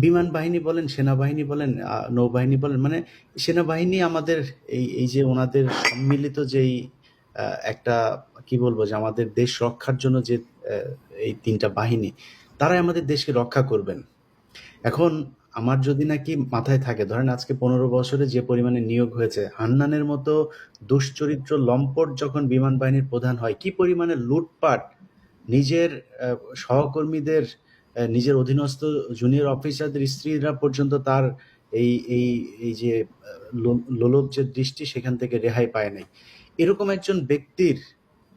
বিমান বাহিনী বলেন, সেনাবাহিনী বলেন, নৌবাহিনী বলেন, মানে সেনাবাহিনী আমাদের এই যে ওনাদের সম্মিলিত যেই একটা কি বলবো যে আমাদের দেশ রক্ষার জন্য যে আহ, এই 3টা বাহিনী, তারাই আমাদের দেশকে রক্ষা করবেন। এখন আমার যদি নাকি মাথায় থাকে, ধরেন আজকে 15 বছরে যে পরিমাণে নিয়োগ হয়েছে, হান্নানের মতো দুশ্চরিত্র লম্পট যখন বিমান বাহিনীর প্রধান হয়, কি পরিমাণে লুটপাট, নিজের সহকর্মীদের, নিজের অধীনস্থ জুনিয়র অফিসারদের স্ত্রীরা পর্যন্ত তার এই এই এই যে লোলুপ যে দৃষ্টি, সেখান থেকে রেহাই পায় নাই। এরকম একজন ব্যক্তির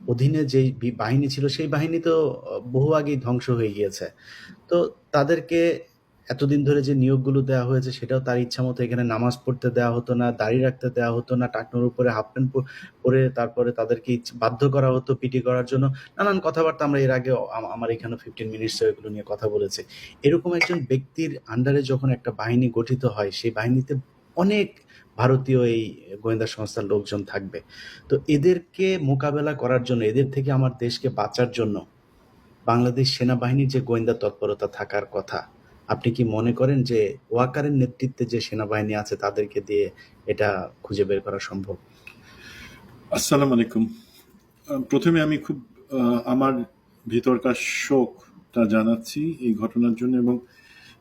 অধীনে যে বাহিনী ছিল, সেই বাহিনী তো বহু আগেই ধ্বংস হয়ে গিয়েছে। তো তাদেরকে এতদিন ধরে যে নিয়োগগুলো দেওয়া হয়েছে, সেটাও তার ইচ্ছা মতো। এখানে নামাজ পড়তে দেওয়া হতো না, দাড়ি রাখতে দেওয়া হতো না, টাকনোর উপরে হাফ প্যান্ট পরে তারপরে তাদেরকে বাধ্য করা হতো পিটি করার জন্য। নানান কথাবার্তা আমরা এর আগে আমার এখানে 15 মিনিটস এগুলো নিয়ে কথা বলেছে। এরকম একজন ব্যক্তির আন্ডারে যখন একটা বাহিনী গঠিত হয়, সেই বাহিনীতে অনেক ভারতীয় এই গোয়েন্দা সংস্থার লোকজন থাকবে। তো এদেরকে মোকাবেলা করার জন্য, এদের থেকে আমার দেশকে বাঁচার জন্য বাংলাদেশ সেনাবাহিনীর যে গোয়েন্দা তৎপরতা থাকার কথা, আপনি কি মনে করেন যে ওয়াকারের নেতৃত্বে যে সেনাবাহিনী আছে তাদেরকে দিয়ে এটা খুঁজে বের করা সম্ভব? আসসালামু আলাইকুম। প্রথমে আমি খুব আমার ভিতরকার শোকটা জানাচ্ছি এই ঘটনার জন্য, এবং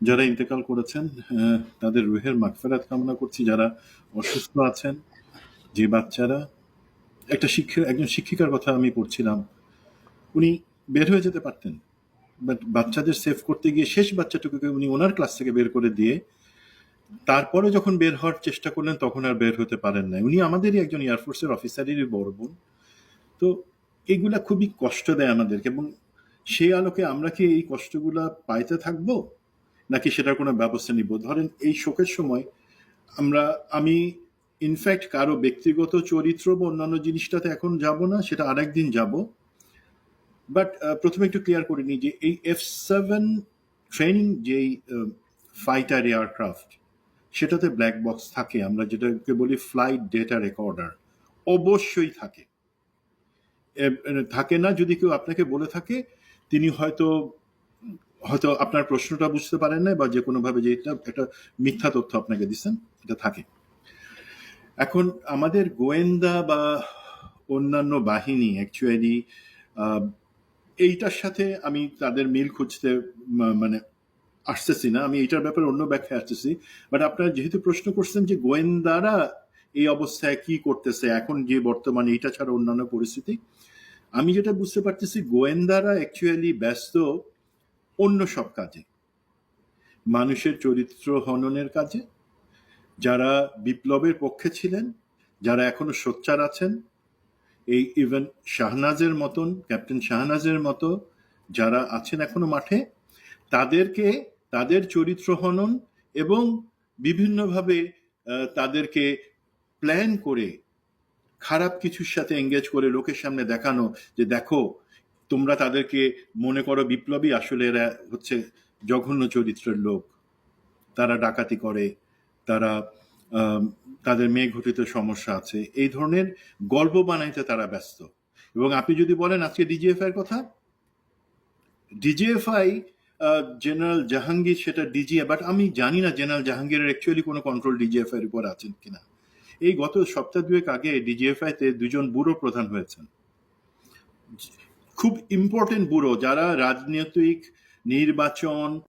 যারা ইন্তেকাল করেছেন তাদের রুহের মাগফিরাত কামনা করছি। যারা অসুস্থ আছেন, যে বাচ্চারা, একজন শিক্ষিকার কথা আমি পড়ছিলাম, উনি বের হয়ে যেতে পারতেন, বাট বাচ্চাদের সেভ করতে গিয়ে শেষ বাচ্চাটুকুকে উনি ওনার ক্লাস থেকে বের করে দিয়ে তারপরে যখন বের হওয়ার চেষ্টা করলেন তখন আর বের হতে পারেন না। উনি আমাদেরই একজন এয়ারফোর্সের অফিসারেরই বড় বোন। তো এগুলা খুবই কষ্ট দেয় আমাদেরকে, এবং সেই আলোকে আমরা কি এই কষ্টগুলা পাইতে থাকবো, নাকি সেটার কোনো ব্যবস্থা নিব? ধরেন এই শোকের সময় আমি ইনফ্যাক্ট কারো ব্যক্তিগত চরিত্র বা অন্যান্য জিনিসটাতে এখন যাব না, সেটা আরেকদিন যাব। বাট প্রথমে একটু ক্লিয়ার করে নিই যে এই F7 ট্রেনিং, যেই ফাইটার এয়ারক্রাফট, সেটাতে ব্ল্যাক বক্স থাকে, আমরা যেটাকে বলি ফ্লাইট ডেটা রেকর্ডার, অবশ্যই থাকে। থাকে না যদি কেউ আপনাকে বলে থাকে, তিনি হয়তো হয়তো আপনার প্রশ্নটা বুঝতে পারেন না, বা যে কোনোভাবে যে এটা একটা মিথ্যা তথ্য আপনাকে দিচ্ছেন, এটা থাকে। এখন আমাদের গোয়েন্দা বা অন্যান্য বাহিনী অ্যাকচুয়ালি এইটার সাথে আমি তাদের মিল খুঁজতে মানে আসতেছি না, আমি এইটার ব্যাপারে অন্য ব্যাখ্যায় আসতেছি। বাট আপনারা যেহেতু প্রশ্ন করছেন যে গোয়েন্দারা এই অবস্থায় কি করতেছে এখন, যে বর্তমানে এটা ছাড়া অন্যান্য পরিস্থিতি, আমি যেটা বুঝতে পারতেছি, গোয়েন্দারা অ্যাকচুয়ালি ব্যস্ত অন্য সব কাজে, মানুষের চরিত্র হননের কাজে। যারা বিপ্লবের পক্ষে ছিলেন, যারা এখনো সোচ্চার আছেন, এই ইভেন শাহনাজের মতন, ক্যাপ্টেন শাহনাজের মতো যারা আছেন এখনো মাঠে, তাদেরকে তাদের চরিত্র হনন এবং বিভিন্নভাবে তাদেরকে প্ল্যান করে খারাপ কিছুর সাথে এঙ্গেজ করে লোকের সামনে দেখানো যে দেখো, তোমরা তাদেরকে মনে করো বিপ্লবী, আসলে এরা হচ্ছে জঘন্য চরিত্রের লোক, তারা ডাকাতি করে, তারা তাদের মেয়ে ঘটিত সমস্যা আছে, এই ধরনের গল্প বানাইতে তারা ব্যস্ত। এবং আপনি যদি বলেন আজকে ডিজিএফআই এর কথা, ডিজিএফআই জেনারেল জাহাঙ্গীর সেটা ডিজিএ, বাট আমি জানি না জেনারেল জাহাঙ্গীরের অ্যাকচুয়ালি কোনো কন্ট্রোল ডিজিএফআই এর উপর আছেন কিনা। এই গত সপ্তাহ দুয়েক আগে ডিজিএফআই তে 2জন ব্যুরো প্রধান হয়েছেন, খুব ইম্পর্টেন্ট ব্যুরো, যারা রাজনৈতিক, নির্বাচন,